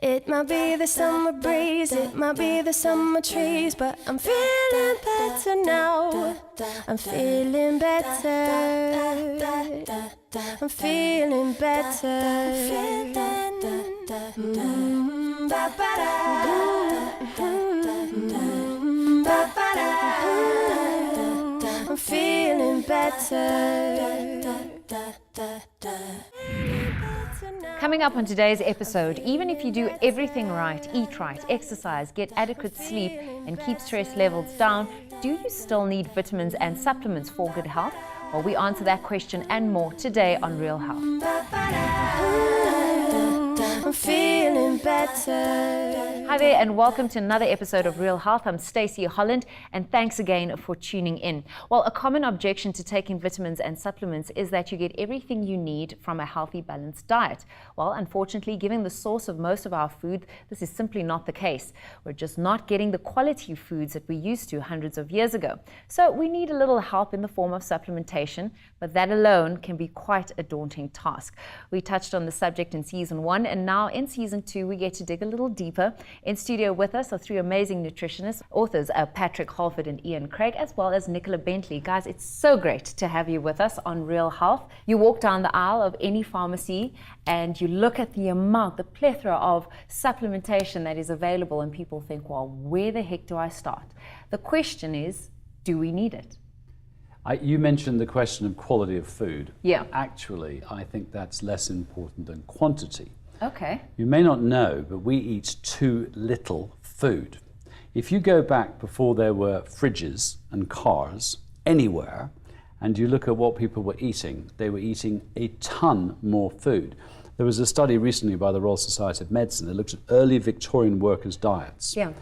It might be the summer breeze, it might be the summer trees, but I'm feeling better now. I'm feeling better. I'm feeling better. I'm feeling better. Coming up on today's episode, even if you do everything right, eat right, exercise, get adequate sleep, and keep stress levels down, do you still need vitamins and supplements for good health? Well, we answer that question and more today on Real Health. I'm feeling better. Hi there and welcome to another episode of Real Health. I'm Stacey Holland and thanks again for tuning in. Well, a common objection to taking vitamins and supplements is that you get everything you need from a healthy, balanced diet. Well, unfortunately, given the source of most of our food, this is simply not the case. We're just not getting the quality foods that we used to hundreds of years ago. So we need a little help in the form of supplementation, but that alone can be quite a daunting task. We touched on the subject in season 1 and now in season 2 we get to dig a little deeper. In studio with us are 3 amazing nutritionists, authors Patrick Holford and Ian Craig, as well as Nicola Bentley. Guys, it's so great to have you with us on Real Health. You walk down the aisle of any pharmacy and you look at the amount, the plethora of supplementation that is available, and people think, well, where the heck do I start? The question is, do we need it? You mentioned the question of quality of food. Yeah. Actually, I think that's less important than quantity. Okay. You may not know, but we eat too little food. If you go back before there were fridges and cars anywhere, and you look at what people were eating, they were eating a ton more food. There was a study recently by the Royal Society of Medicine that looked at early Victorian workers' diets. Yeah.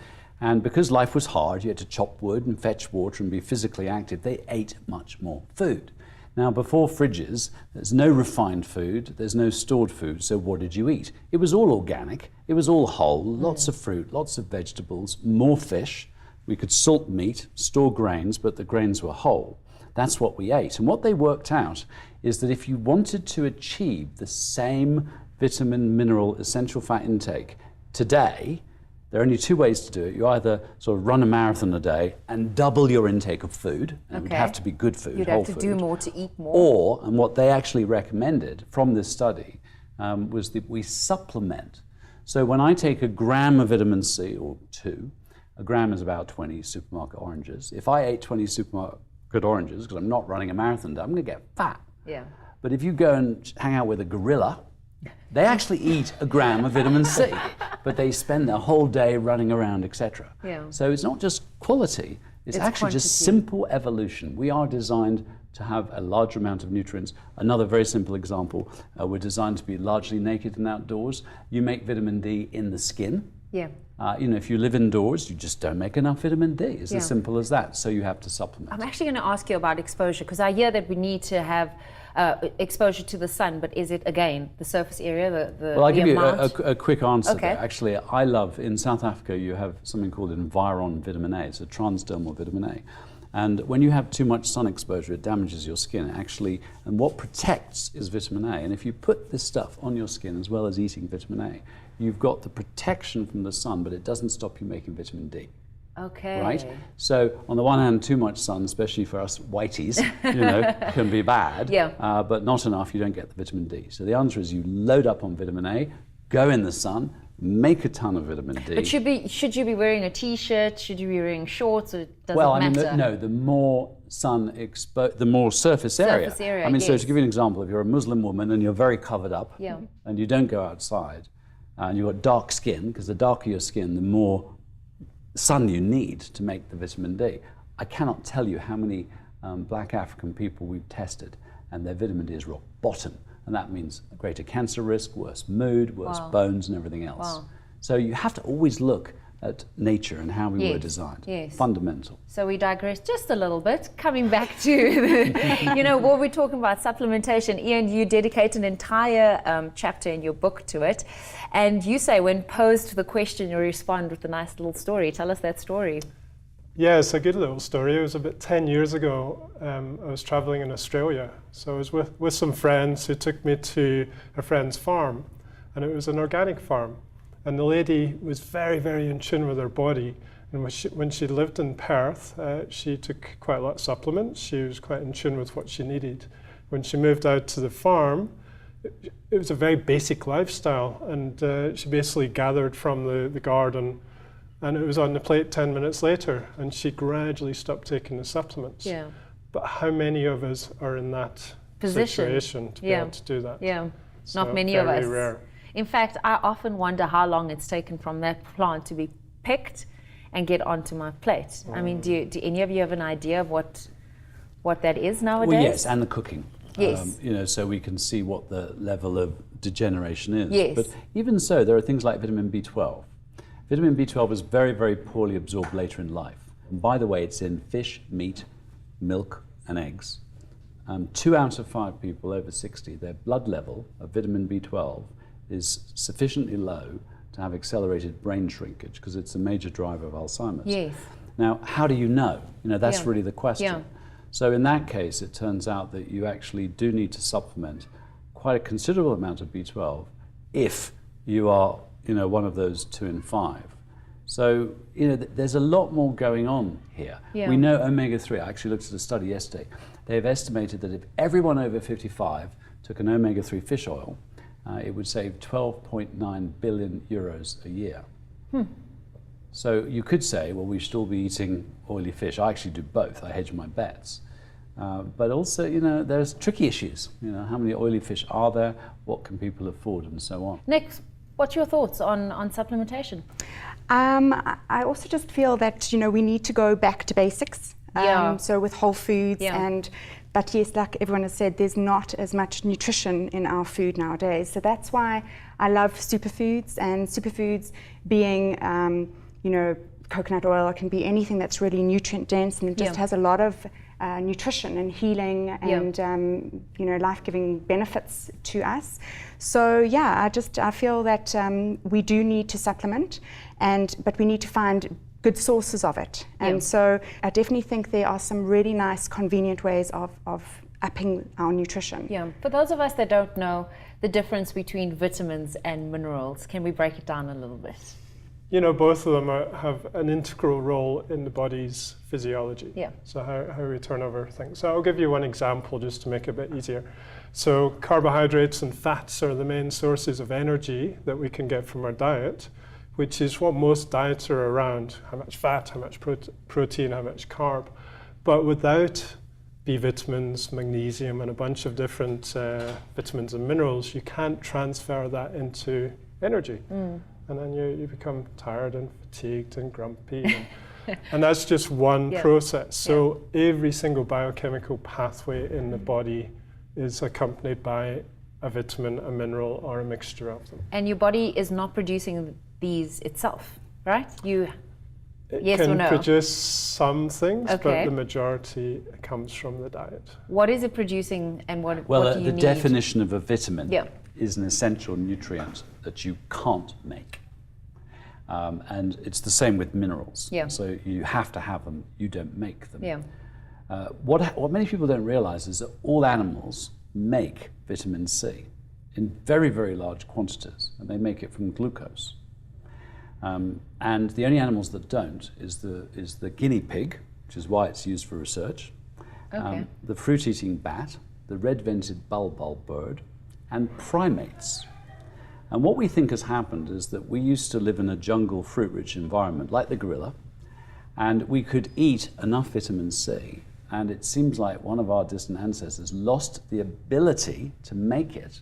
And because life was hard, you had to chop wood and fetch water and be physically active, they ate much more food. Now, before fridges, there's no refined food, there's no stored food, so what did you eat? It was all organic, it was all whole, lots of fruit, lots of vegetables, more fish. We could salt meat, store grains, but the grains were whole. That's what we ate. And what they worked out is that if you wanted to achieve the same vitamin, mineral, essential fat intake today, there are only 2 ways to do it. You either sort of run a marathon a day and double your intake of food, and it would have to be good food, You'd whole have to food. do more to eat more. Or, and what they actually recommended from this study, was that we supplement. So when I take a gram of vitamin C, or 2, a gram is about 20 supermarket oranges. If I ate 20 supermarket oranges, because I'm not running a marathon, I'm going to get fat. Yeah. But if you go and hang out with a gorilla, they actually eat a gram of vitamin C, but they spend their whole day running around, etc. Yeah. So it's not just quality, it's actually just quantity. simple evolution. We are designed to have a large amount of nutrients. Another very simple example, we're designed to be largely naked and outdoors. You make vitamin D in the skin. Yeah. If you live indoors, you just don't make enough vitamin D. It's Yeah. as simple as that. So you have to supplement. I'm actually going to ask you about exposure, because I hear that we need to have exposure to the sun, but is it, again, the surface area, the Well, I'll give you amount? a quick answer Okay. there. Actually, I love, in South Africa, you have something called Environ vitamin A. It's a transdermal vitamin A. And when you have too much sun exposure, it damages your skin, actually. And what protects is vitamin A. And if you put this stuff on your skin, as well as eating vitamin A, you've got the protection from the sun, but it doesn't stop you making vitamin D. Okay. Right? So on the one hand, too much sun, especially for us whiteys, can be bad. Yeah. But not enough, you don't get the vitamin D. So the answer is you load up on vitamin A, go in the sun, make a ton of vitamin D. But should you be wearing a t-shirt? Should you be wearing shorts? Or does Well, it I matter? mean, the more sun exposed, the more surface area. Surface area, I mean, so yes. to give you an example, if you're a Muslim woman and you're very covered up, Yeah. and you don't go outside, and you've got dark skin, because the darker your skin, the more sun you need to make the vitamin D. I cannot tell you how many black African people we've tested, and their vitamin D is rock bottom. And that means greater cancer risk, worse mood, worse bones, and everything else. Wow. So you have to always look at nature and how we were Yes, designed. yes. Fundamental. So we digress just a little bit, coming back to, what we're talking about, supplementation. Ian, you dedicate an entire chapter in your book to it. And you say when posed the question, you respond with a nice little story. Tell us that story. Yeah, it's a good little story. It was about 10 years ago. I was traveling in Australia. So I was with some friends who took me to a friend's farm. And it was an organic farm. And the lady was very, very in tune with her body. And when she lived in Perth, she took quite a lot of supplements. She was quite in tune with what she needed. When she moved out to the farm, it was a very basic lifestyle, and she basically gathered from the garden, and it was on the plate 10 minutes later, and she gradually stopped taking the supplements. Yeah. But how many of us are in that Position. situation to be able to do that? Yeah, So not many of us. very rare. In fact, I often wonder how long it's taken from that plant to be picked and get onto my plate. I mean, do any of you have an idea of what that is nowadays? Well, yes, and the cooking. Yes. So we can see what the level of degeneration is. Yes. But even so, there are things like vitamin B12. Vitamin B12 is very, very poorly absorbed later in life. And by the way, it's in fish, meat, milk, and eggs. 2 out of 5 people over 60, their blood level of vitamin B12 is sufficiently low to have accelerated brain shrinkage, because it's a major driver of Alzheimer's. Yes. Now, how do you know? That's Yeah. really the question. Yeah. So in that case, it turns out that you actually do need to supplement quite a considerable amount of B12 if you are, one of those 2 in 5. So, there's a lot more going on here. Yeah. We know omega-3. I actually looked at a study yesterday. They've estimated that if everyone over 55 took an omega-3 fish oil, it would save 12.9 billion euros a year. So you could say, well, we should all be eating oily fish. I actually do both. I hedge my bets. But also, there's tricky issues. How many oily fish are there? What can people afford, and so on. Nick, what's your thoughts on supplementation? I also just feel that we need to go back to basics. Yeah. So with whole foods Yeah. but yes, like everyone has said, there's not as much nutrition in our food nowadays. So that's why I love superfoods, and superfoods being, coconut oil can be anything that's really nutrient dense and it just Yeah. has a lot of nutrition and healing and life-giving benefits to us. So yeah, I feel that we do need to supplement, but we need to find good sources of it. And so I definitely think there are some really nice, convenient ways of upping our nutrition. Yeah. For those of us that don't know the difference between vitamins and minerals, can we break it down a little bit? Both of them have an integral role in the body's physiology. Yeah. So how we turn over things. So I'll give you one example just to make it a bit easier. So carbohydrates and fats are the main sources of energy that we can get from our diet, which is what most diets are around: how much fat, how much protein, how much carb. But without B vitamins, magnesium, and a bunch of different vitamins and minerals, you can't transfer that into energy. And then you become tired and fatigued and grumpy. And that's just one process. So every single biochemical pathway in the body is accompanied by a vitamin, a mineral, or a mixture of them. And your body is not producing these itself, right? It Yes or can no? produce some things, Okay. but the majority comes from the diet. What is it producing, and what Well, do you the need? definition of a vitamin Yeah. is an essential nutrient that you can't make. And it's the same with minerals. Yeah. So you have to have them, you don't make them. Yeah. What many people don't realize is that all animals make vitamin C in very, very large quantities, and they make it from glucose. And the only animals that don't is the guinea pig, which is why it's used for research, Okay. the fruit-eating bat, the red-vented bulbul bird, and primates. And what we think has happened is that we used to live in a jungle fruit-rich environment, like the gorilla, and we could eat enough vitamin C, and it seems like one of our distant ancestors lost the ability to make it.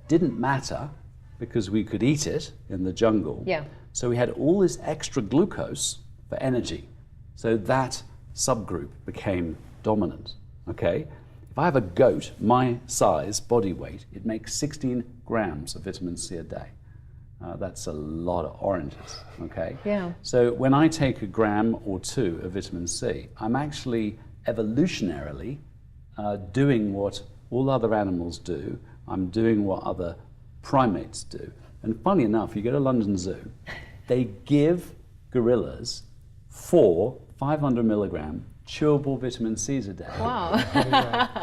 Didn't matter, because we could eat it in the jungle. Yeah. So we had all this extra glucose for energy. So that subgroup became dominant, okay? If I have a goat my size, body weight, it makes 16 grams of vitamin C a day. That's a lot of oranges, okay? Yeah. So when I take a gram or 2 of vitamin C, I'm actually evolutionarily doing what all other animals do. I'm doing what other primates do. And funny enough, you go to London Zoo, they give gorillas 4 500 milligram chewable vitamin C's a day. Wow.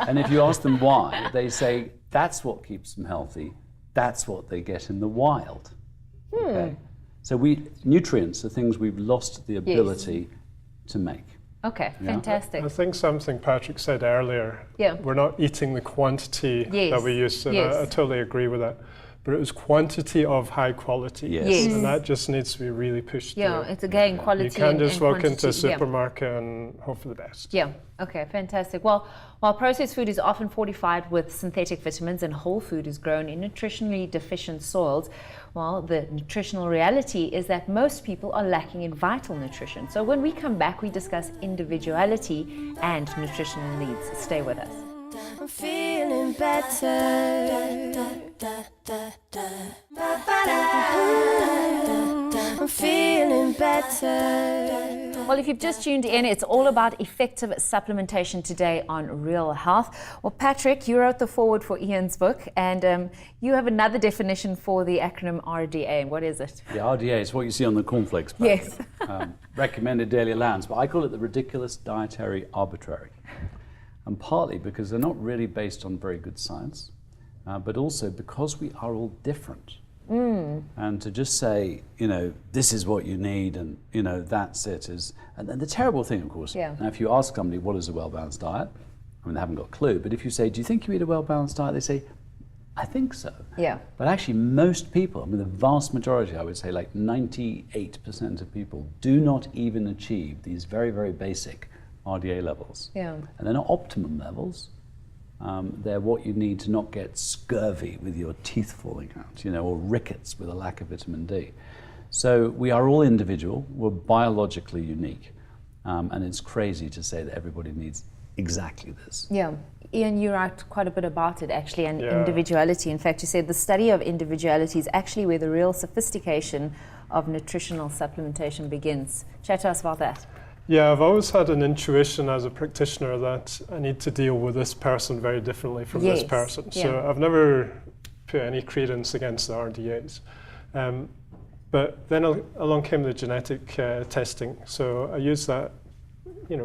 And if you ask them why, they say that's what keeps them healthy. That's what they get in the wild. Okay? So nutrients are things we've lost the ability to make. Okay, Yeah. fantastic. I think something Patrick said earlier, Yeah. we're not eating the quantity Yes. that we used to. Yes. I totally agree with that. But it was quantity of high quality. Yes. Yes. And that just needs to be really pushed Yeah, through. it's again quality. You can't just and walk into a quantity. Yeah. supermarket and hope for the best. Yeah, okay, fantastic. Well, while processed food is often fortified with synthetic vitamins and whole food is grown in nutritionally deficient soils, well, the nutritional reality is that most people are lacking in vital nutrition. So when we come back, we discuss individuality and nutritional needs. Stay with us. I'm feeling better. I'm feeling better. Well, if you've just tuned in, it's all about effective supplementation today on Real Health. Well, Patrick, you wrote the foreword for Ian's book, and you have another definition for the acronym RDA. What is it? The RDA is what you see on the cornflakes packet. Yes. Recommended daily allowance, but I call it the ridiculous dietary arbitrary. And partly because they're not really based on very good science, but also because we are all different. And to just say, this is what you need and, that's it is, and the terrible thing, of course, Yeah. now if you ask somebody what is a well-balanced diet, they haven't got a clue, but if you say, do you think you eat a well-balanced diet? They say, I think so. Yeah. But actually most people, the vast majority, I would say like 98% of people do not even achieve these very, very basic RDA levels. Yeah. And they're not optimum levels. They're what you need to not get scurvy with your teeth falling out, or rickets with a lack of vitamin D. So we are all individual, we're biologically unique. And it's crazy to say that everybody needs exactly this. Yeah. Ian, you write quite a bit about it actually, and Yeah. individuality. In fact, you said the study of individuality is actually where the real sophistication of nutritional supplementation begins. Chat to us about that. Yeah, I've always had an intuition as a practitioner that I need to deal with this person very differently from Yes, this person. So yeah. I've never put any credence against the RDAs. But then along came the genetic testing. So I use that,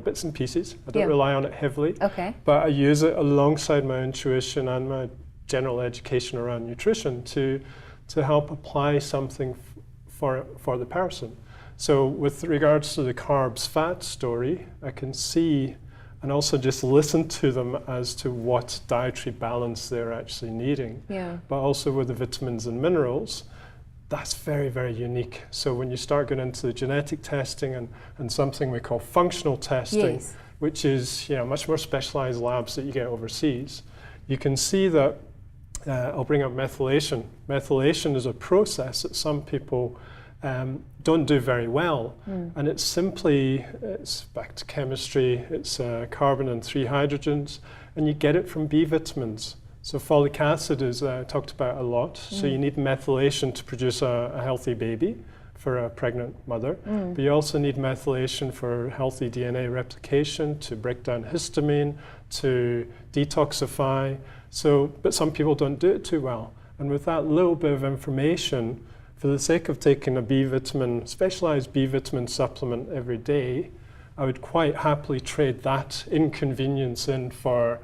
bits and pieces. I don't Yeah. rely on it heavily. Okay. But I use it alongside my intuition and my general education around nutrition to help apply something for the person. So with regards to the carbs fat story, I can see and also just listen to them as to what dietary balance they're actually needing. Yeah. But also with the vitamins and minerals, that's very, very unique. So when you start going into the genetic testing and something we call functional testing, Yes. which is much more specialized labs that you get overseas, you can see that, I'll bring up methylation. Methylation is a process that some people don't do very well. And it's back to chemistry, it's carbon and 3 hydrogens, and you get it from B vitamins. So folic acid is talked about a lot. So you need methylation to produce a healthy baby for a pregnant mother. But you also need methylation for healthy DNA replication, to break down histamine, to detoxify. But some people don't do it too well. And with that little bit of information, for the sake of taking a B vitamin, specialized B vitamin supplement every day, I would quite happily trade that inconvenience in for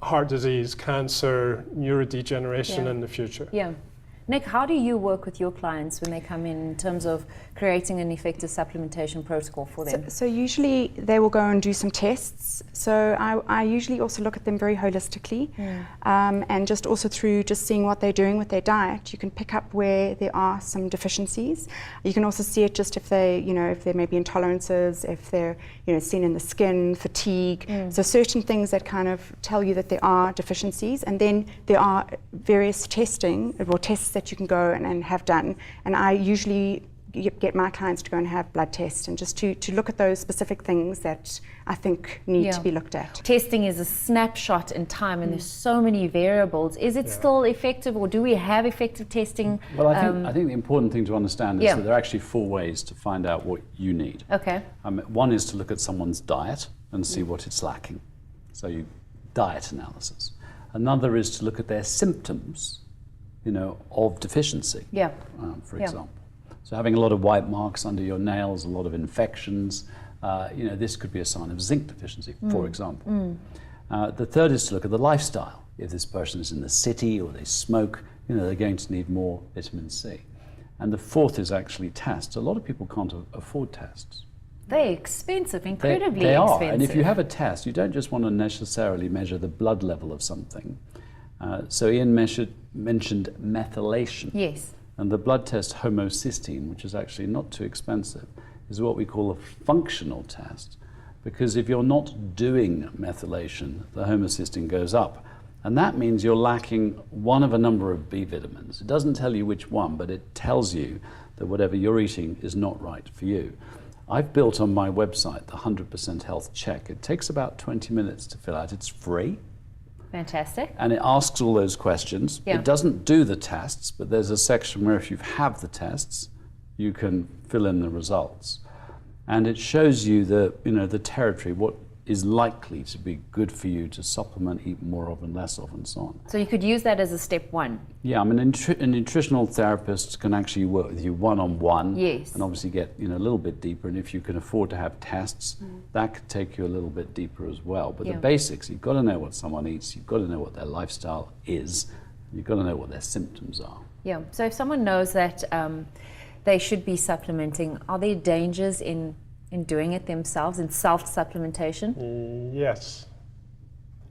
heart disease, cancer, neurodegeneration Yeah. in the future. Yeah. Nick, how do you work with your clients when they come in terms of creating an effective supplementation protocol for them? So usually they will go and do some tests. So I usually also look at them very holistically, and just also through just seeing what they're doing with their diet. You can pick up where there are some deficiencies. You can also see it just if they, if there may be intolerances, if they're, seen in the skin, fatigue. So certain things that kind of tell you that there are deficiencies, and then there are various testing or tests that you can go and have done. And I usually get my clients to go and have blood tests and just to look at those specific things that I think need to be looked at. Testing is a snapshot in time and there's so many variables. Is it still effective, or do we have effective testing? Well, I think the important thing to understand is Yeah. that there are actually 4 ways to find out what you need. Okay. One is to look at someone's diet and see what it's lacking. So diet analysis. Another is to look at their symptoms, of deficiency, for example. So having a lot of white marks under your nails, a lot of infections, this could be a sign of zinc deficiency, for example. The third is to look at the lifestyle. If this person is in the city or they smoke, they're going to need more vitamin C. And the fourth is actually tests. A lot of people can't afford tests. They're expensive, incredibly They are. expensive. And if you have a test, you don't just want to necessarily measure the blood level of something. So Ian mentioned methylation. Yes. And the blood test homocysteine, which is actually not too expensive, is what we call a functional test. Because if you're not doing methylation, the homocysteine goes up. And that means you're lacking one of a number of B vitamins. It doesn't tell you which one, but it tells you that whatever you're eating is not right for you. I've built on my website the 100% Health Check. It takes about 20 minutes to fill out. It's free. Fantastic. And it asks all those questions. Yeah. It doesn't do the tests, but there's a section where if you have the tests, you can fill in the results. And it shows you the territory, what is likely to be good for you to supplement, eat more of and less of, and so on. So you could use that as a step one. Yeah, I mean, a nutritional therapist can actually work with you one-on-one. Yes. And obviously get a little bit deeper. And if you can afford to have tests, that could take you a little bit deeper as well. But Yeah. the basics, you've got to know what someone eats, you've got to know what their lifestyle is, you've got to know what their symptoms are. Yeah. So if someone knows that they should be supplementing, are there dangers in doing it themselves, in self-supplementation? Yes.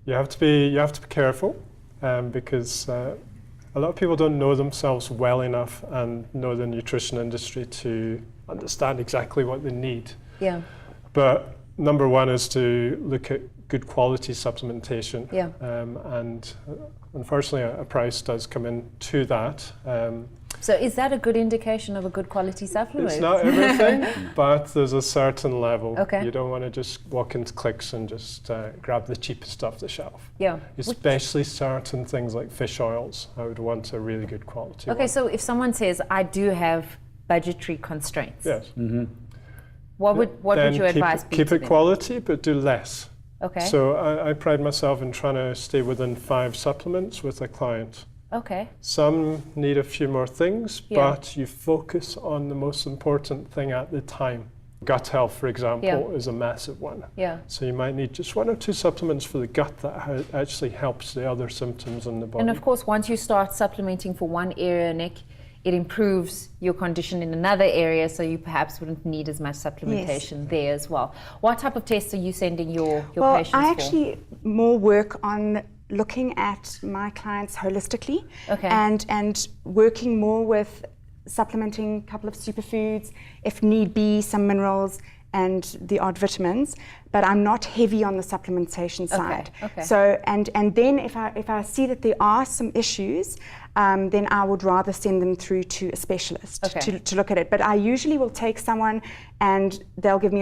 You have to be careful because a lot of people don't know themselves well enough and know the nutrition industry to understand exactly what they need. Yeah. But number one is to look at good quality supplementation. Yeah. And unfortunately, a price does come into that. So is that a good indication of a good quality supplement? It's not everything, but there's a certain level. Okay. You don't want to just walk into Clicks and just grab the cheapest off the shelf. Yeah. Especially certain things like fish oils. I would want a really good quality Okay, one. so if someone says, I do have budgetary constraints, Yes. what would you advise keep people it to do? quality, but do less. Okay. So I pride myself in trying to stay within 5 supplements with a client. Okay. Some need a few more things, Yeah. but you focus on the most important thing at the time. Gut health, for example, Yeah. is a massive one. Yeah. So you might need just 1 or 2 supplements for the gut that actually helps the other symptoms in the body. And of course, once you start supplementing for one area, Nick, it improves your condition in another area, so you perhaps wouldn't need as much supplementation there as well. What type of tests are you sending your patients I for? actually more work on looking at my clients holistically, Okay. and working more with supplementing a couple of superfoods, if need be, some minerals and the odd vitamins, but I'm not heavy on the supplementation side. Okay. So and then if I see that there are some issues, then I would rather send them through to a specialist Okay. to look at it. But I usually will take someone and they'll give me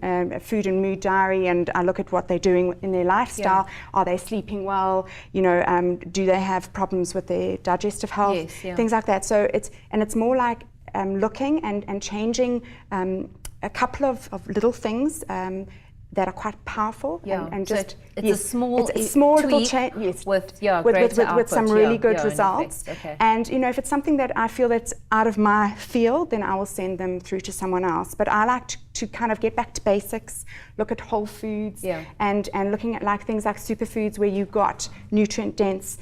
a food and mood diary, and I look at what they're doing in their lifestyle. Are they sleeping well? Do they have problems with their digestive health? Yes, yeah. Things like that. So it's more like looking and changing a couple of little things that are quite powerful, Yeah. and So just it's a small little tweak change, yes, with with some really good and results. effects. Okay. And if it's something that I feel that's out of my field, then I will send them through to someone else. But I like to kind of get back to basics, look at whole foods, Yeah. and looking at like things like superfoods where you've got nutrient dense.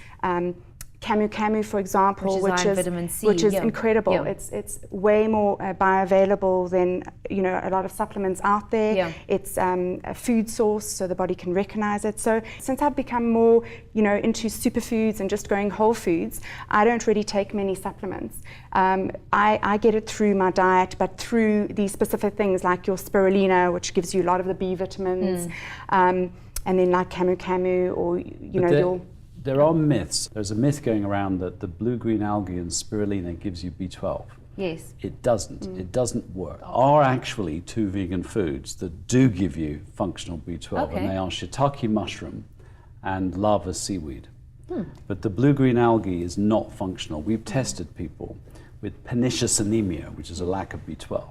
Camu, for example, Which is high in vitamin C, which is yeah. incredible. Yeah. It's way more bioavailable than a lot of supplements out there. Yeah. It's a food source, so the body can recognize it. So since I've become more into superfoods and just going whole foods, I don't really take many supplements. I get it through my diet, but through these specific things like your spirulina, which gives you a lot of the B vitamins, and then like Camu, or your. There are myths. There's a myth going around that the blue-green algae and spirulina gives you B12. Yes. It doesn't. It doesn't work. There are actually 2 vegan foods that do give you functional B12, Okay. and they are shiitake mushroom and lava seaweed. But the blue-green algae is not functional. We've tested people with pernicious anemia, which is a lack of B12,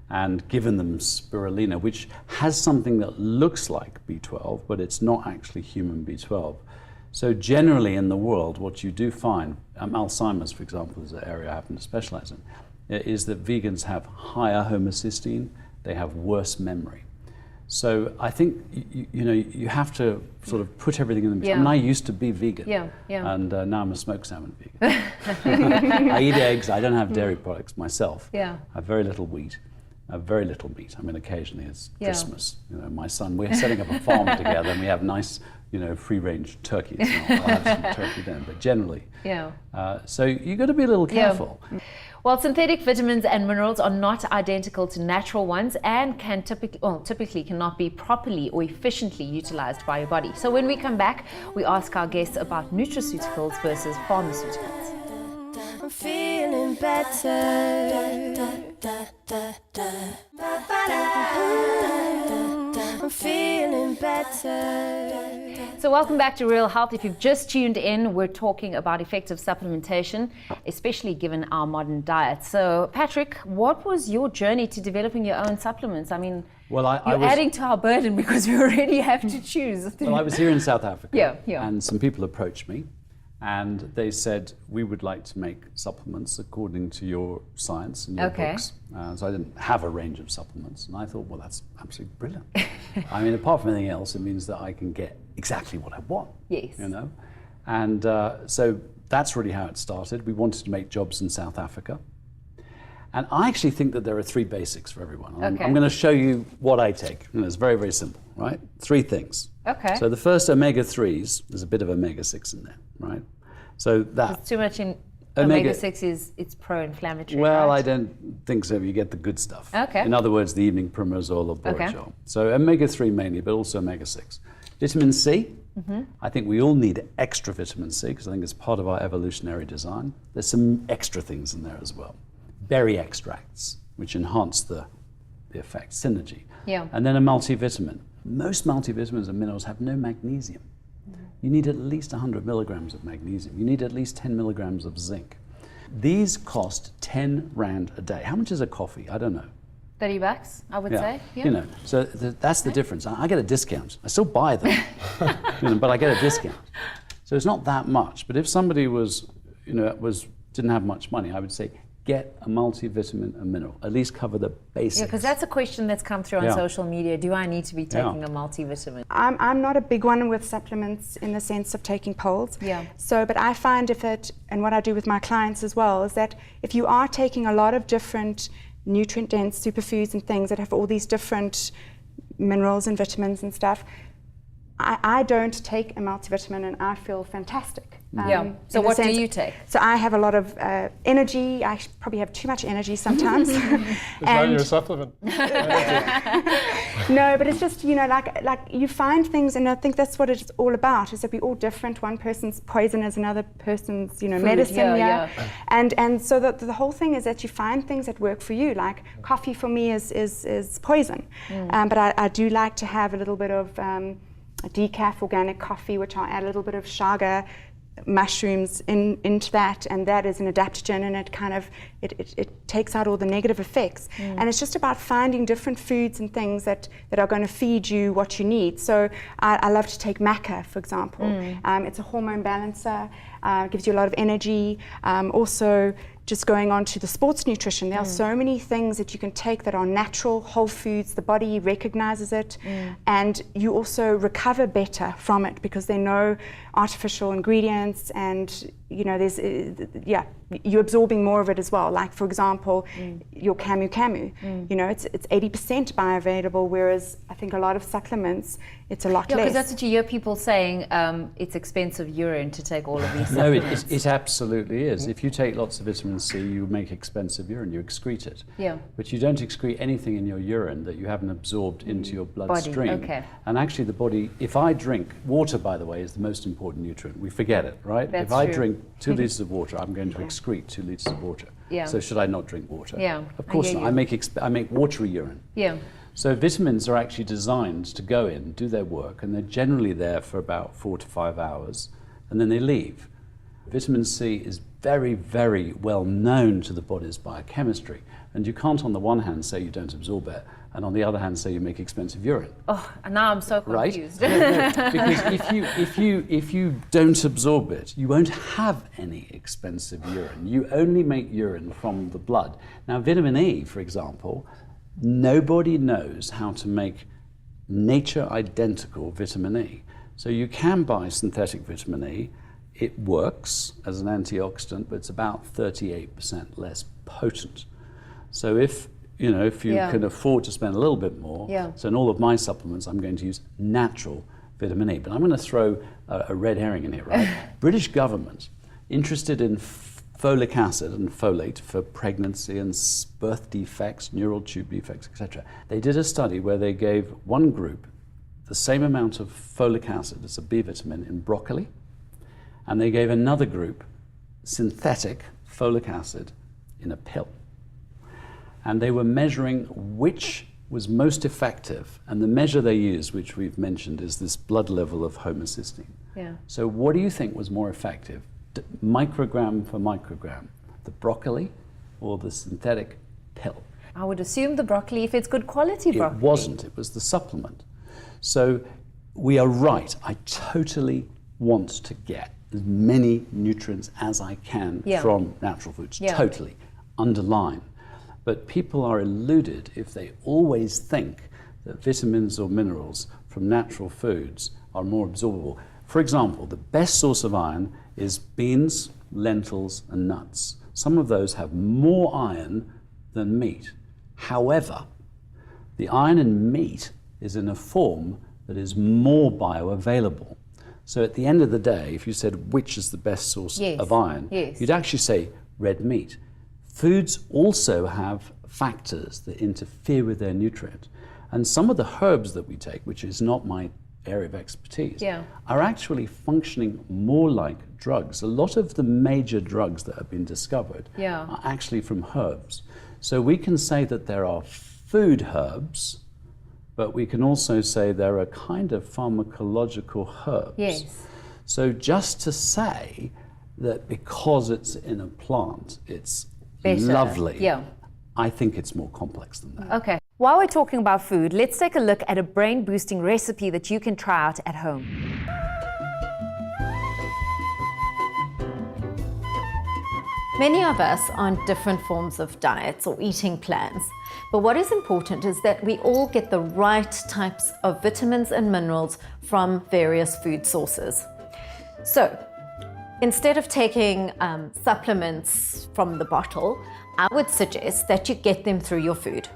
and given them spirulina, which has something that looks like B12, but it's not actually human B12. So generally in the world, what you do find, Alzheimer's, for example, is an area I happen to specialize in, is that vegans have higher homocysteine, they have worse memory. So I think you have to sort of put everything in the mix. I mean, I used to be vegan, and now I'm a smoked salmon vegan. I eat eggs. I don't have dairy products myself. I have very little wheat. Very little meat. I mean, occasionally it's Christmas. My son, we're setting up a farm together, and we have nice, free-range turkeys. I'll have some turkey then, but generally. So you've got to be a little careful. Well, synthetic vitamins and minerals are not identical to natural ones and can typically cannot be properly or efficiently utilized by your body. So when we come back, we ask our guests about nutraceuticals versus pharmaceuticals. I'm feeling better. I'm feeling better. So welcome back to Real Health. If you've just tuned in, we're talking about effective supplementation, especially given our modern diet. So Patrick, what was your journey to developing your own supplements? I mean, you're adding to our burden because we already have to choose. Well, I was here in South Africa, yeah. and some people approached me, and they said, we would like to make supplements according to your science and your books. So I didn't have a range of supplements, and I thought, well, that's absolutely brilliant. I mean, apart from anything else, it means that I can get exactly what I want. Yes. And so that's really how it started. We wanted to make jobs in South Africa. And I actually think that there are 3 basics for everyone. I'm going to show you what I take. And it's very, very simple, right? 3 things. So the first, omega-3s, there's a bit of omega-6 in there, right? So that... It's too much in omega-6 it's pro-inflammatory. Well, right? I don't think so. You get the good stuff. Okay. In other words, the evening primrosol or borage. So omega-3 mainly, but also omega-6. Vitamin C, I think we all need extra vitamin C because I think it's part of our evolutionary design. There's some extra things in there as well. Berry extracts, which enhance the effect, synergy. And then a multivitamin. Most multivitamins and minerals have no magnesium. You need at least 100 milligrams of magnesium. You need at least 10 milligrams of zinc. These cost 10 Rand a day. How much is a coffee? I don't know. $30, I would say. So that's the difference. I get a discount. I still buy them, but I get a discount. So it's not that much. But if somebody didn't have much money, I would say get a multivitamin and mineral. At least cover the basics. Because that's a question that's come through on social media. Do I need to be taking a multivitamin? I'm not a big one with supplements in the sense of taking pills. So, but I find and what I do with my clients as well, is that if you are taking a lot of different nutrient-dense superfoods and things that have all these different minerals and vitamins and stuff, I don't take a multivitamin and I feel fantastic. So what do you take? So I have a lot of energy. I probably have too much energy sometimes. Is that your supplement? No, but it's just, like you find things, and I think that's what it's all about, is that we're all different. One person's poison is another person's, medicine. And so the whole thing is that you find things that work for you. Like coffee for me is poison. But I do like to have a little bit of decaf organic coffee, which I'll add a little bit of chaga mushrooms into that, and that is an adaptogen, and it kind of it takes out all the negative effects. And it's just about finding different foods and things that are going to feed you what you need. So I love to take maca, for example. It's a hormone balancer, gives you a lot of energy. Also, just going on to the sports nutrition, there are so many things that you can take that are natural, whole foods. The body recognizes it, and you also recover better from it because there are no artificial ingredients, and you're absorbing more of it as well. Like, for example, your camu, it's 80% bioavailable, whereas I think a lot of supplements, it's a lot less. Because that's what you hear people saying, it's expensive urine to take all of these No, supplements. it absolutely is. If you take lots of vitamin C, you make expensive urine, you excrete it. But you don't excrete anything in your urine that you haven't absorbed into your bloodstream. And actually the body, if I drink, water, by the way, is the most important nutrient. We forget it, right? That's if I true. drink 2 liters of water, I'm going to excrete 2 liters of water. So should I not drink water? Of course not. I make watery urine. So vitamins are actually designed to go in, do their work, and they're generally there for about 4 to 5 hours, and then they leave. Vitamin C is very, very well known to the body's biochemistry, and you can't on the one hand say you don't absorb it, and on the other hand say you make expensive urine. Oh, now I'm so confused. Right? Because if you don't absorb it, you won't have any expensive urine. You only make urine from the blood. Now, vitamin E, for example, nobody knows how to make nature identical vitamin E. So you can buy synthetic vitamin E. It works as an antioxidant, but it's about 38% less potent. So if you can afford to spend a little bit more, so in all of my supplements, I'm going to use natural vitamin E. But I'm going to throw a red herring in here, right? British government interested in folic acid and folate for pregnancy and birth defects, neural tube defects, etc. They did a study where they gave one group the same amount of folic acid as a B vitamin in broccoli, and they gave another group synthetic folic acid in a pill. And they were measuring which was most effective, and the measure they used, which we've mentioned, is this blood level of homocysteine. Yeah. So what do you think was more effective, microgram for microgram, the broccoli or the synthetic pill? I would assume the broccoli if it's good quality broccoli. It wasn't, it was the supplement. So we are right, I totally want to get as many nutrients as I can from natural foods, totally, underline. But people are eluded if they always think that vitamins or minerals from natural foods are more absorbable. For example, the best source of iron is beans, lentils, and nuts. Some of those have more iron than meat. However, the iron in meat is in a form that is more bioavailable. So at the end of the day, if you said which is the best source of iron, you'd actually say red meat. Foods also have factors that interfere with their nutrient. And some of the herbs that we take, which is not my area of expertise, are actually functioning more like drugs. A lot of the major drugs that have been discovered are actually from herbs. So we can say that there are food herbs, but we can also say there are kind of pharmacological herbs. Yes. So just to say that because it's in a plant, it's better. Lovely, I think it's more complex than that. Okay. While we're talking about food, let's take a look at a brain-boosting recipe that you can try out at home. Many of us are on different forms of diets or eating plans, but what is important is that we all get the right types of vitamins and minerals from various food sources. So, instead of taking supplements from the bottle, I would suggest that you get them through your food.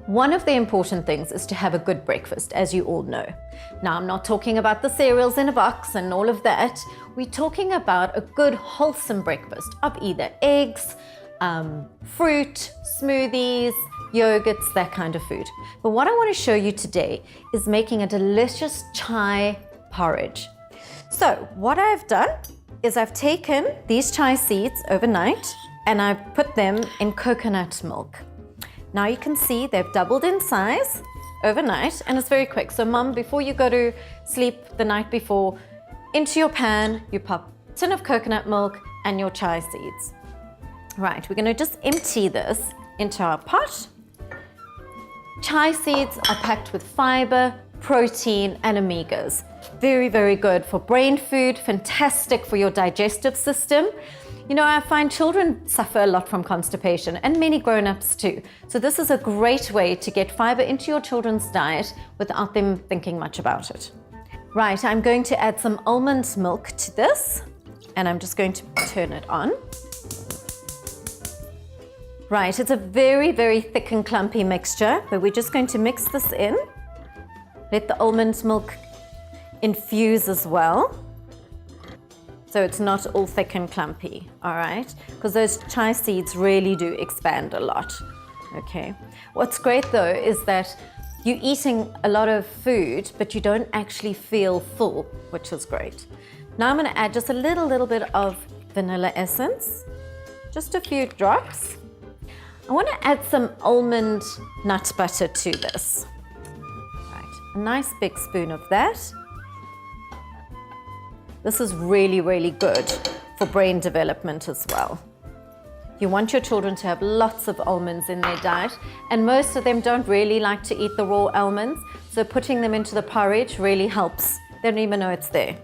One of the important things is to have a good breakfast, as you all know. Now, I'm not talking about the cereals in a box and all of that. We're talking about a good, wholesome breakfast of either eggs, fruit, smoothies, yogurts, that kind of food. But what I want to show you today is making a delicious chai porridge. So, what I've done is I've taken these chai seeds overnight and I've put them in coconut milk. Now you can see they've doubled in size overnight and it's very quick. So mum, before you go to sleep the night before, into your pan, you pop a tin of coconut milk and your chai seeds. Right, we're gonna just empty this into our pot. Chai seeds are packed with fiber, protein, and omegas. Very, very good for brain food, fantastic for your digestive system. You know, I find children suffer a lot from constipation and many grown-ups too. So this is a great way to get fiber into your children's diet without them thinking much about it. Right, I'm going to add some almond milk to this and I'm just going to turn it on. Right, it's a very, very thick and clumpy mixture, but we're just going to mix this in. Let the almond milk infuse as well. So it's not all thick and clumpy, all right? Because those chai seeds really do expand a lot, okay? What's great though is that you're eating a lot of food, but you don't actually feel full, which is great. Now I'm gonna add just a little bit of vanilla essence, just a few drops. I wanna add some almond nut butter to this. Right, a nice big spoon of that. This is really, really good for brain development as well. You want your children to have lots of almonds in their diet, and most of them don't really like to eat the raw almonds, so putting them into the porridge really helps. They don't even know it's there.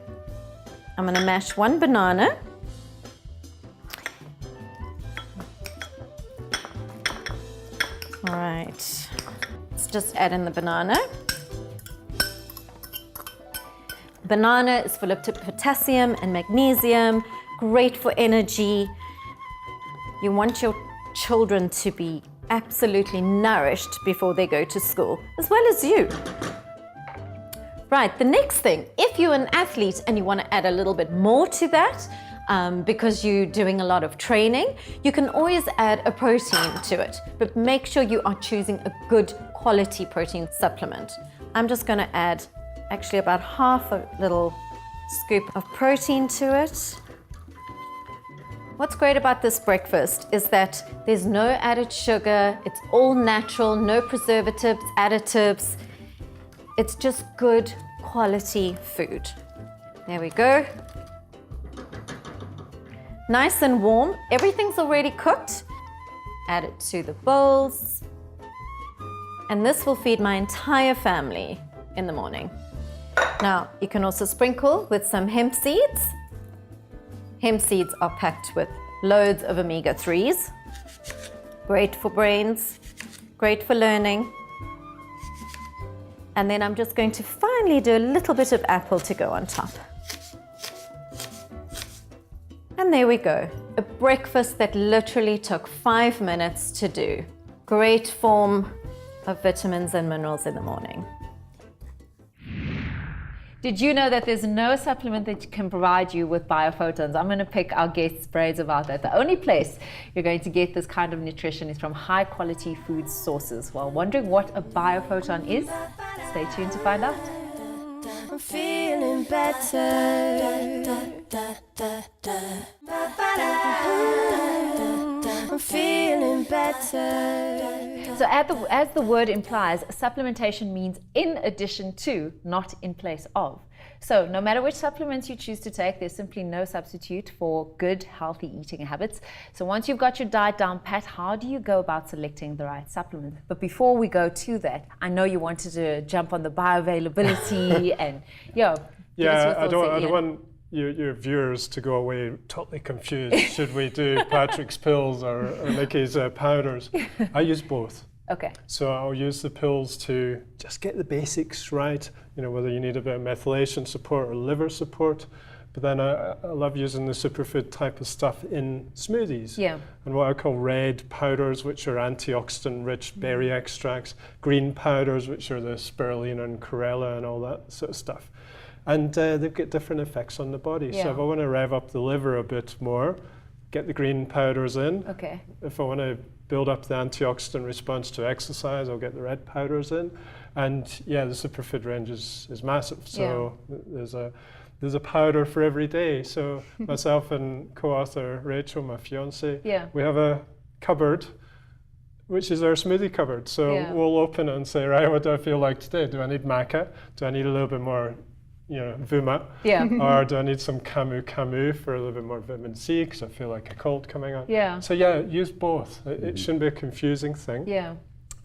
I'm gonna mash one banana. All right, let's just add in the banana. Banana is full of potassium and magnesium, great for energy. You want your children to be absolutely nourished before they go to school, as well as you. Right, the next thing, if you're an athlete and you want to add a little bit more to that, because you're doing a lot of training, you can always add a protein to it, but make sure you are choosing a good quality protein supplement. I'm just going to add actually about half a little scoop of protein to it. What's great about this breakfast is that there's no added sugar, it's all natural, no preservatives, additives. It's just good quality food. There we go. Nice and warm, everything's already cooked. Add it to the bowls. And this will feed my entire family in the morning. Now, you can also sprinkle with some hemp seeds. Hemp seeds are packed with loads of omega-3s. Great for brains, great for learning. And then I'm just going to finally do a little bit of apple to go on top. And there we go, a breakfast that literally took 5 minutes to do. Great form of vitamins and minerals in the morning. Did you know that there's no supplement that can provide you with biophotons? I'm going to pick our guest's brains about that. The only place you're going to get this kind of nutrition is from high quality food sources. While wondering what a biophoton is, stay tuned to find out. I'm feeling better. I'm feeling better. So as the word implies, supplementation means in addition to, not in place of. So no matter which supplements you choose to take, there's simply no substitute for good, healthy eating habits. So once you've got your diet down pat, how do you go about selecting the right supplement? But before we go to that, I know you wanted to jump on the bioavailability and, give us your Yeah, I thoughts don't there, want your viewers to go away totally confused. Should we do Patrick's pills or Nikki's powders? I use both. Okay. So I'll use the pills to just get the basics right, whether you need a bit of methylation support or liver support. But then I love using the superfood type of stuff in smoothies. Yeah. And what I call red powders, which are antioxidant-rich berry extracts, green powders, which are the spirulina and chlorella and all that sort of stuff. And they've got different effects on the body. Yeah. So if I want to rev up the liver a bit more, get the green powders in. Okay. If I want to build up the antioxidant response to exercise, I'll get the red powders in. And yeah, the superfood range is massive. So there's a powder for every day. So myself and co-author Rachel, my fiance, we have a cupboard, which is our smoothie cupboard. So we'll open it and say, right, what do I feel like today? Do I need maca? Do I need a little bit more Vuma? Yeah. Or do I need some camu for a little bit more vitamin C because I feel like a cold coming on? Yeah. So use both. It shouldn't be a confusing thing. Yeah.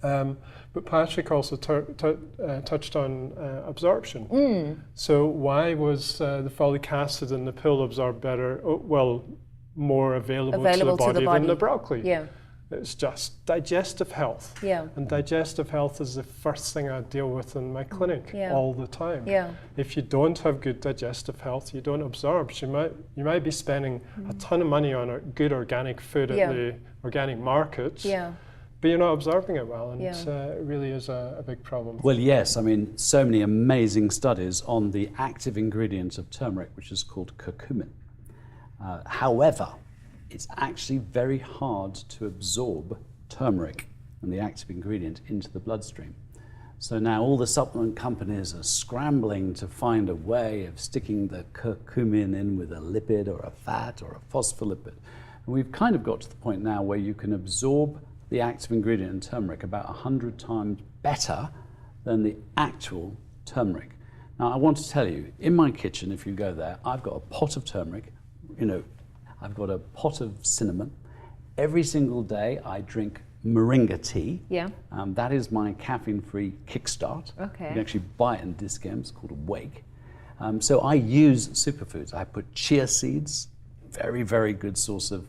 But Patrick also touched on absorption. So why was the folic acid in the pill absorbed better? More available to the body than the broccoli? Yeah. It's just digestive health. Yeah. And digestive health is the first thing I deal with in my clinic all the time. Yeah. If you don't have good digestive health, you don't absorb. So you might be spending a ton of money on good organic food at the organic markets, but you're not absorbing it well, and it really is a big problem. Well, yes, I mean, so many amazing studies on the active ingredient of turmeric, which is called curcumin. However, it's actually very hard to absorb turmeric and the active ingredient into the bloodstream. So now all the supplement companies are scrambling to find a way of sticking the curcumin in with a lipid or a fat or a phospholipid. And we've kind of got to the point now where you can absorb the active ingredient in turmeric about 100 times better than the actual turmeric. Now I want to tell you, in my kitchen, if you go there, I've got a pot of turmeric, I've got a pot of cinnamon. Every single day I drink moringa tea. Yeah. That is my caffeine-free kickstart. Okay. You can actually buy it in Discount. It's called Awake. So I use superfoods. I put chia seeds, very, very good source of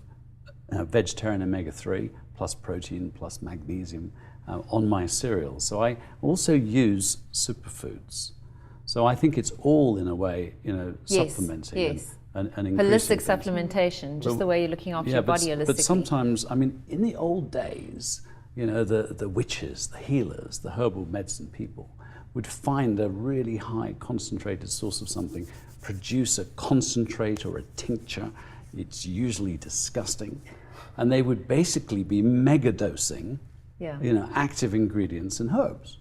vegetarian omega-3, plus protein, plus magnesium on my cereals. So I also use superfoods. So I think it's all, in a way, Yes, supplementing yes. and increasing Holistic things. supplementation, just the way you're looking after your body holistically. But sometimes, I mean, in the old days, the witches, the healers, the herbal medicine people would find a really high concentrated source of something, produce a concentrate or a tincture. It's usually disgusting. And they would basically be mega dosing, active ingredients and herbs.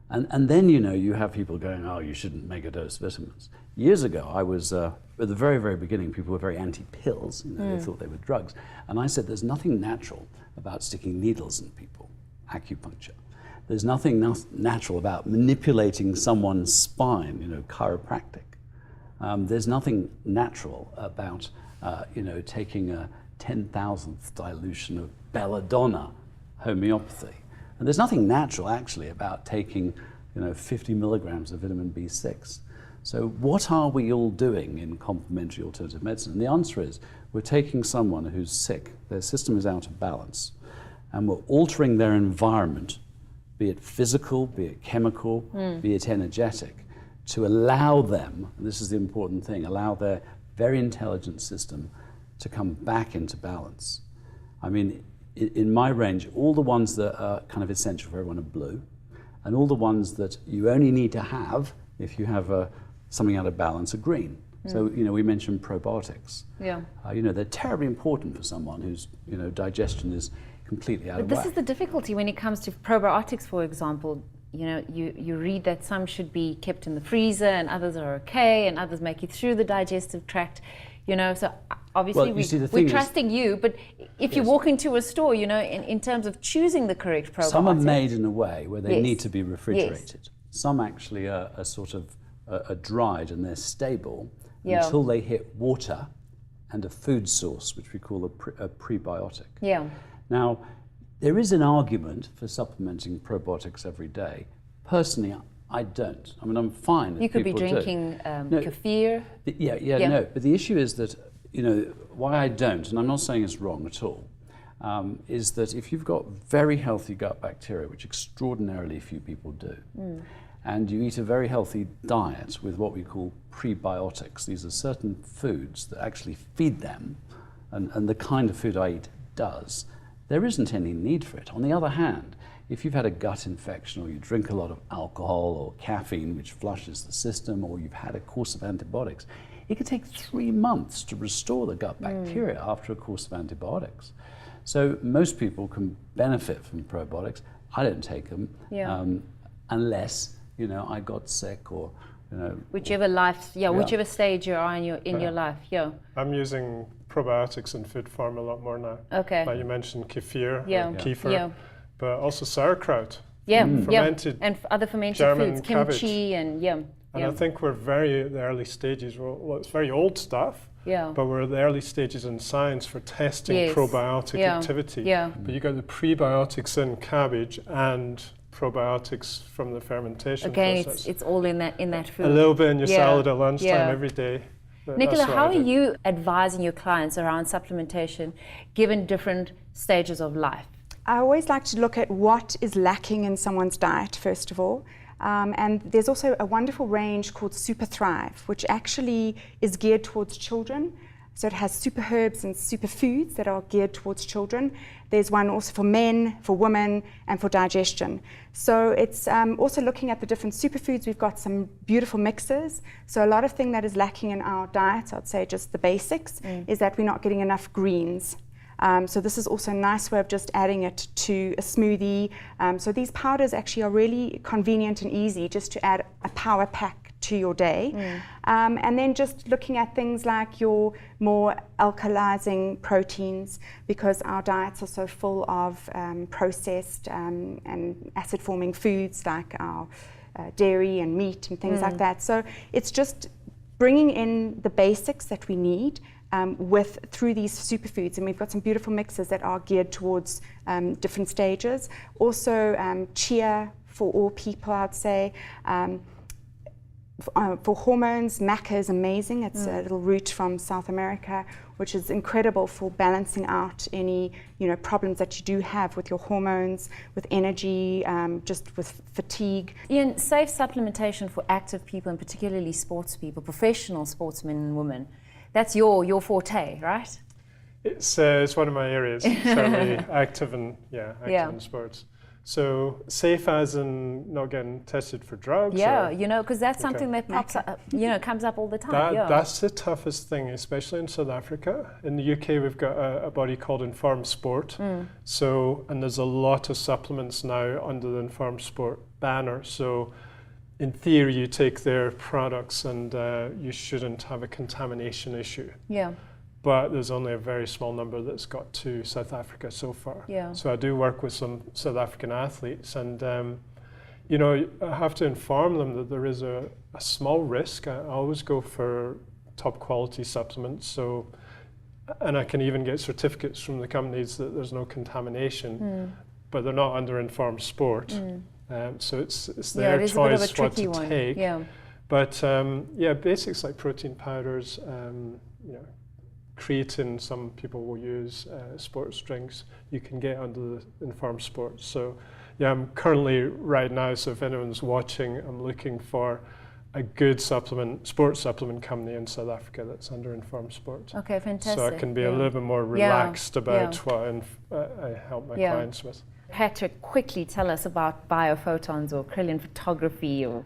And then, you have people going, oh, you shouldn't mega dose vitamins. Years ago, I was, at the very, very beginning, people were very anti-pills. They thought they were drugs. And I said, there's nothing natural about sticking needles in people, acupuncture. There's nothing natural about manipulating someone's spine, chiropractic. There's nothing natural about, taking a 10,000th dilution of belladonna, homeopathy. And there's nothing natural, actually, about taking 50 milligrams of vitamin B6. So what are we all doing in complementary alternative medicine? And the answer is, we're taking someone who's sick, their system is out of balance, and we're altering their environment, be it physical, be it chemical, be it energetic, to allow them, and this is the important thing, allow their very intelligent system to come back into balance. I mean, in my range, all the ones that are kind of essential for everyone are blue, and all the ones that you only need to have if you have something out of balance are green. So, we mentioned probiotics. Yeah. They're terribly important for someone whose, digestion is completely out of But whack. this is the difficulty when it comes to probiotics, for example. You read that some should be kept in the freezer and others are okay and others make it through the digestive tract. So obviously we're trusting you, but if you walk into a store, in terms of choosing the correct probiotic. Some are made in a way where they Yes. need to be refrigerated. Yes. Some actually are sort of are dried and they're stable Yeah. until they hit water and a food source, which we call a prebiotic. Yeah. Now, there is an argument for supplementing probiotics every day. Personally, I don't. I mean, I'm fine if You could be people do. drinking No, kefir. Yeah, no. But the issue is that, why I don't, and I'm not saying it's wrong at all, is that if you've got very healthy gut bacteria, which extraordinarily few people do, and you eat a very healthy diet with what we call prebiotics, these are certain foods that actually feed them, and the kind of food I eat does, there isn't any need for it. On the other hand, if you've had a gut infection or you drink a lot of alcohol or caffeine, which flushes the system, or you've had a course of antibiotics, it could take 3 months to restore the gut bacteria after a course of antibiotics. So most people can benefit from probiotics. I don't take them unless, I got sick or, Whichever whichever stage you are in your life. Yeah. I'm using probiotics in food form a lot more now. Okay. Like you mentioned kefir, Yeah. or kefir, Yeah. but also sauerkraut. Yeah. Fermented And other fermented German foods, cabbage. kimchi and And I think we're very at the early stages. Well, it's very old stuff, Yeah. but we're at the early stages in science for testing Yes. probiotic Yeah. activity. Yeah. But you got the prebiotics in cabbage and probiotics from the fermentation Again, process. it's all in that food. A little bit in your Yeah. salad at lunchtime Yeah. every day. Nicola, That's what how I are do. you advising your clients around supplementation given different stages of life? I always like to look at what is lacking in someone's diet, first of all. And there's also a wonderful range called Super Thrive, which actually is geared towards children. So it has super herbs and superfoods that are geared towards children. There's one also for men, for women, and for digestion. So it's also looking at the different superfoods. We've got some beautiful mixes. So a lot of thing that is lacking in our diet, I'd say just the basics, is that we're not getting enough greens. So this is also a nice way of just adding it to a smoothie. So these powders actually are really convenient and easy just to add a power pack to your day. And then just looking at things like your more alkalizing proteins, because our diets are so full of processed and acid forming foods like our dairy and meat and things like that. So it's just bringing in the basics that we need through these superfoods, and we've got some beautiful mixes that are geared towards different stages. Also chia for all people, I'd say. For hormones, maca is amazing. It's a little root from South America, which is incredible for balancing out any problems that you do have with your hormones, with energy, just with fatigue. Ian, safe supplementation for active people, and particularly sports people, professional sportsmen and women. That's your forte, right? It's one of my areas, certainly active in sports. So safe as in not getting tested for drugs? Yeah, because that's something that pops up, comes up all the time. That's the toughest thing, especially in South Africa. In the UK, we've got a body called Informed Sport. So, and there's a lot of supplements now under the Informed Sport banner. So in theory, you take their products and you shouldn't have a contamination issue. Yeah. But there's only a very small number that's got to South Africa so far. Yeah. So I do work with some South African athletes, and I have to inform them that there is a small risk. I always go for top quality supplements. So, and I can even get certificates from the companies that there's no contamination, but they're not under Informed Sport. So it's their choice what to take. Yeah. But basics like protein powders, creatine, some people will use, sports drinks, you can get under the Informed Sport. So I'm currently right now, so if anyone's watching, I'm looking for a good sports supplement company in South Africa that's under Informed Sport. Okay, fantastic. So I can be a little bit more relaxed about what I help my clients with. Patrick, quickly tell us about biophotons or Krillin photography, or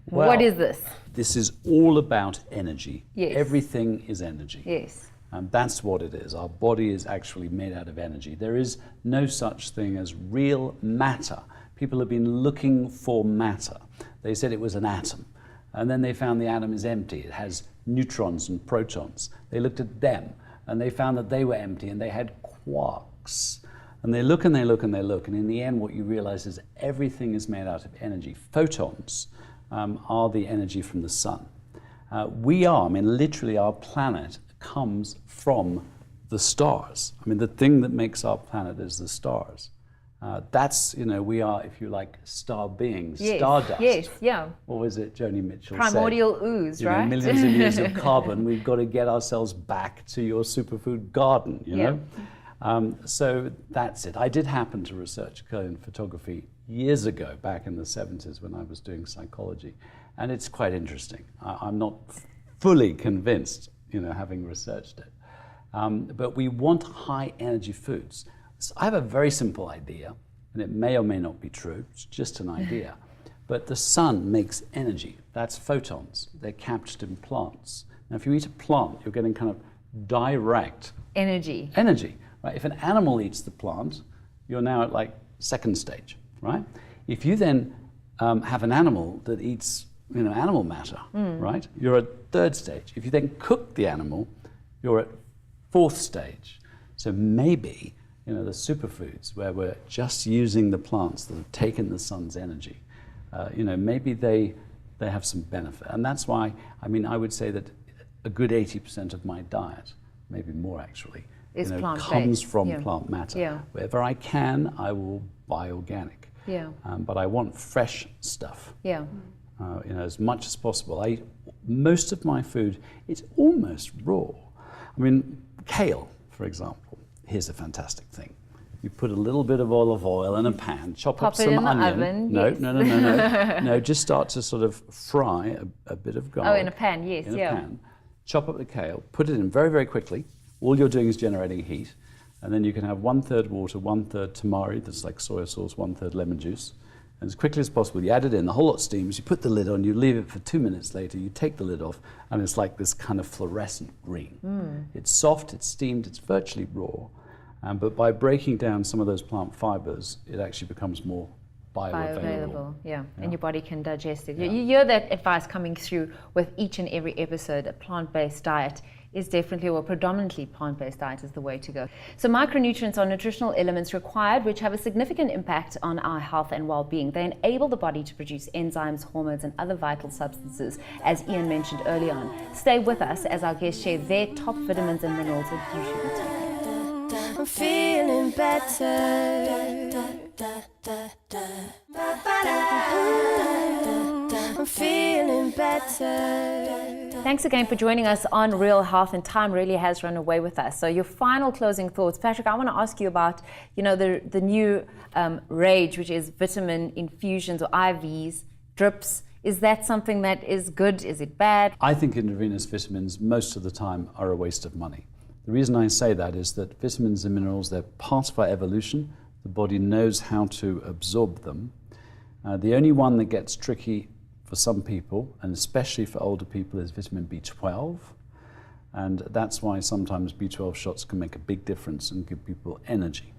what is this? This is all about energy. Yes. Everything is energy. Yes. And that's what it is. Our body is actually made out of energy. There is no such thing as real matter. People have been looking for matter. They said it was an atom. And then they found the atom is empty. It has neutrons and protons. They looked at them and they found that they were empty and they had quarks. And they look and they look and they look. And in the end, what you realize is everything is made out of energy. Photons are the energy from the sun. Literally our planet comes from the stars. The thing that makes our planet is the stars. We are, if you like, star beings, stardust. Yes, yeah. What was it Joni Mitchell Primordial said? ooze, right? Millions of years of carbon. We've got to get ourselves back to your superfood garden, you know? So that's it. I did happen to research Krillin photography years ago, back in the 70s when I was doing psychology. And it's quite interesting. I'm not fully convinced, having researched it. But we want high energy foods. So I have a very simple idea, and it may or may not be true, it's just an idea. But the sun makes energy. That's photons. They're captured in plants. Now, if you eat a plant, you're getting kind of direct energy. Right? If an animal eats the plant, you're now at like second stage, right? If you then have an animal that eats animal matter, right? You're at third stage. If you then cook the animal, you're at fourth stage. So maybe, the superfoods where we're just using the plants that have taken the sun's energy, maybe they have some benefit. And that's why, I would say that a good 80% of my diet, maybe more actually, is plant-based. Comes from plant matter. Yeah. Wherever I can, I will buy organic. Yeah. But I want fresh stuff. Yeah. As much as possible. Most of my food, it's almost raw. Kale, for example. Here's a fantastic thing. You put a little bit of olive oil in a pan, chop up some onion. No, just start to sort of fry a bit of garlic. Oh, in a pan, yes, in a pan. Chop up the kale, put it in very, very quickly. All you're doing is generating heat. And then you can have 1/3 water, 1/3 tamari, that's like soy sauce, 1/3 lemon juice. And as quickly as possible, you add it in, the whole lot steams, you put the lid on, you leave it for 2 minutes later, you take the lid off, and it's like this kind of fluorescent green. It's soft, it's steamed, it's virtually raw. But by breaking down some of those plant fibers, it actually becomes more bioavailable. Yeah, and your body can digest it. You hear that advice coming through with each and every episode. A plant-based diet is definitely, or predominantly plant-based diet is the way to go. So micronutrients are nutritional elements required which have a significant impact on our health and well-being. They enable the body to produce enzymes, hormones, and other vital substances, as Ian mentioned early on. Stay with us as our guests share their top vitamins and minerals that you should be taking. I'm feeling better. I'm feeling better. Thanks again for joining us on Real Health, and time really has run away with us. So your final closing thoughts. Patrick, I want to ask you about, the new rage, which is vitamin infusions or IVs, drips. Is that something that is good? Is it bad? I think intravenous vitamins most of the time are a waste of money. The reason I say that is that vitamins and minerals, they're part of our evolution. The body knows how to absorb them. The only one that gets tricky for some people, and especially for older people, is vitamin B12. And that's why sometimes B12 shots can make a big difference and give people energy.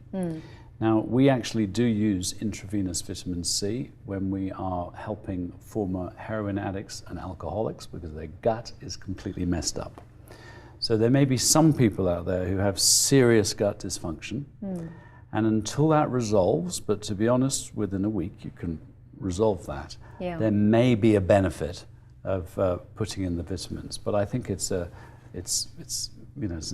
Now, we actually do use intravenous vitamin C when we are helping former heroin addicts and alcoholics because their gut is completely messed up. So there may be some people out there who have serious gut dysfunction. And until that resolves, but to be honest, within a week you can resolve that, there may be a benefit of putting in the vitamins. But I think it's an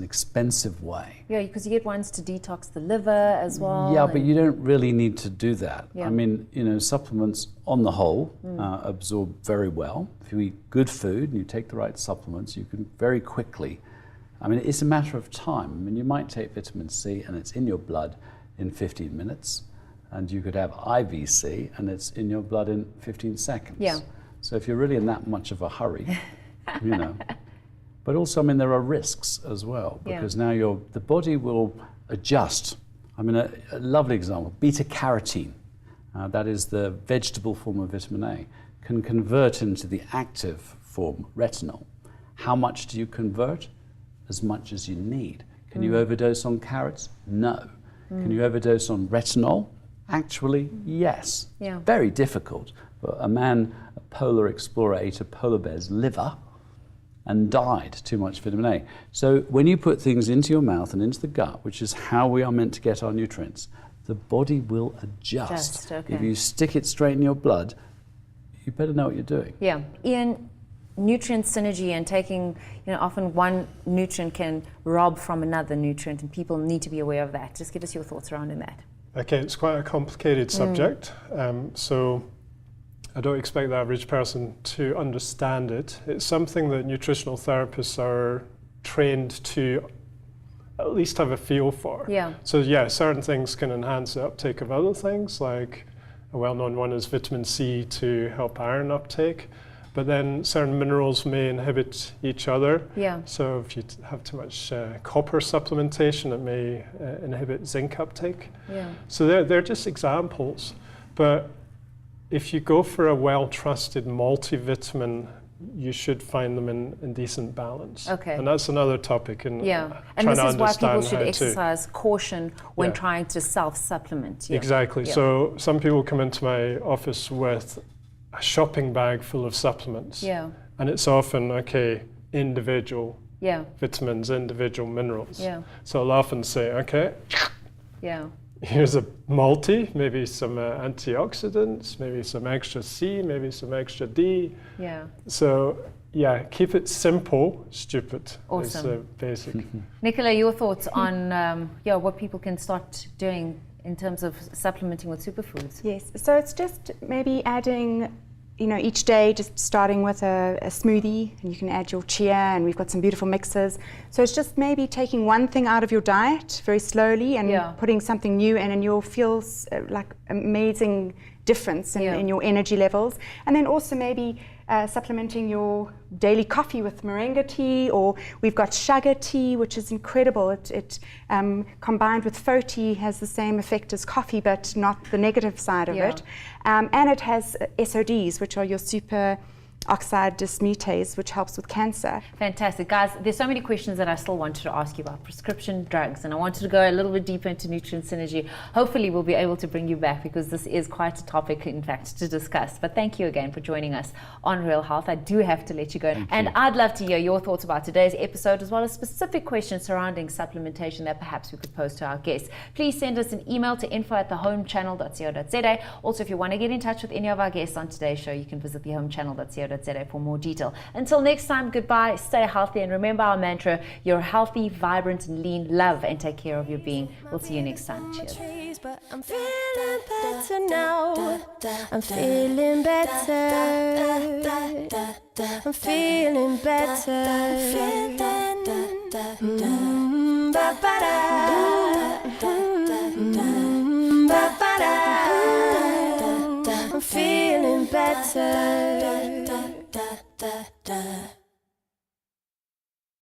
expensive way. Yeah, because you get ones to detox the liver as well. Yeah, but you don't really need to do that. I mean, supplements on the whole absorb very well. If you eat good food and you take the right supplements, you can very quickly, it's a matter of time. You might take vitamin C and it's in your blood in 15 minutes. And you could have IVC and it's in your blood in 15 seconds. Yeah. So if you're really in that much of a hurry, But also, there are risks as well, because now the body will adjust. A lovely example, beta-carotene, that is the vegetable form of vitamin A, can convert into the active form, retinol. How much do you convert? As much as you need. Can you overdose on carrots? No. Can you overdose on retinol? Actually, yes. Yeah. Very difficult. But a polar explorer, ate a polar bear's liver and died, too much vitamin A. So when you put things into your mouth and into the gut, which is how we are meant to get our nutrients, the body will adjust. Okay. If you stick it straight in your blood, you better know what you're doing. Yeah. Ian, nutrient synergy and taking, often one nutrient can rob from another nutrient, and people need to be aware of that. Just give us your thoughts around that. Okay, it's quite a complicated subject. So I don't expect the average person to understand it. It's something that nutritional therapists are trained to at least have a feel for. Yeah. So certain things can enhance the uptake of other things, like a well-known one is vitamin C to help iron uptake. But then certain minerals may inhibit each other. Yeah. So if you have too much copper supplementation, it may inhibit zinc uptake. Yeah. So they're just examples. But if you go for a well-trusted multivitamin, you should find them in decent balance. Okay. And that's another topic. And and this is why people should exercise caution when trying to self-supplement. Yeah. Exactly. Yeah. So some people come into my office with a shopping bag full of supplements. Yeah. And it's often, individual vitamins, individual minerals. Yeah. So I'll often say, Yeah. here's a multi, maybe some antioxidants, maybe some extra C, maybe some extra D. Yeah. So keep it simple, stupid is the basic. Nicola, your thoughts on what people can start doing in terms of supplementing with superfoods? Yes, so it's just maybe adding, each day just starting with a smoothie, and you can add your chia, and we've got some beautiful mixes. So it's just maybe taking one thing out of your diet very slowly and putting something new in, and you'll feel like amazing difference in your energy levels. And then also maybe supplementing your daily coffee with moringa tea, or we've got sugar tea, which is incredible. It combined with faux tea has the same effect as coffee, but not the negative side of it. And it has SODs, which are your super oxide dismutase, which helps with cancer. Fantastic. Guys, there's so many questions that I still wanted to ask you about prescription drugs, and I wanted to go a little bit deeper into nutrient synergy. Hopefully we'll be able to bring you back, because this is quite a topic, in fact, to discuss. But thank you again for joining us on Real Health. I do have to let you go. And I'd love to hear your thoughts about today's episode, as well as specific questions surrounding supplementation that perhaps we could pose to our guests. Please send us an email to info@thehomechannel.co.za. Also, if you want to get in touch with any of our guests on today's show, you can visit thehomechannel.co.za. rsg.co.za for more detail. Until next time, goodbye, stay healthy, and remember our mantra, you're healthy, vibrant, and lean. Love and take care of your being. We'll see you next time. Cheers. But I'm feeling better now. I'm feeling better. I'm feeling better. I'm feeling better.